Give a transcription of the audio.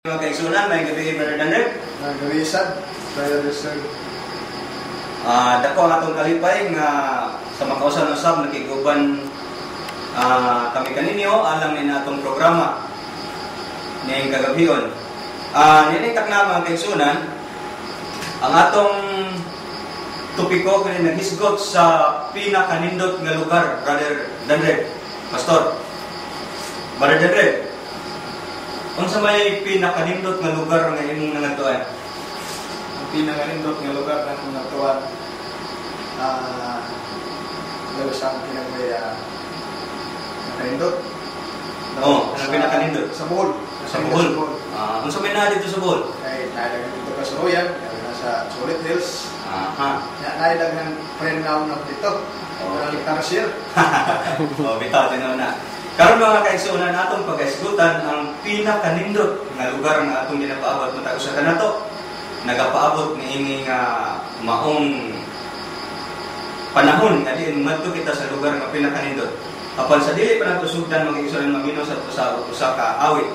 Mga kaigsunan, may gabi Brother Dandre. Gabi sad, Brother Sir. Dako ang atong kalipay nga sa makausan-usab nakiguban kami kaninyo alang ni natong programa ning kagabion. Ninitak na mga kaigsunan ang atong topiko kini naghisgot sa pinakanindot nga lugar, Brother Dandre. Pastor Brother Dandre, unsa may pinakanindot nga lugar nga imong nangatuan? Ang pinakanindot nga lugar na akong natuan, dahil sa aking pinagmaya nakanindot. Oo, anong pinakanindot? Sa Bohol. Sa Bohol? Unsa may na dito sa Bohol? Ay, nailagan dito ka sa Royan, nasa Solid Hills. Nailagan friend na ako dito. Walang karasir. Bitaw din na. Karon mga kaigsunan atong pagkaisgutan ang pinakanindot nga lugar nga atong ginapaabot matag usa ka nato. Nagapaabot niini nga maong panahon nga diin madto kita sa lugar nga pinakanindot. Apan sa dili pa nato sugdan mga kaigsunan mamino sa usa ka awit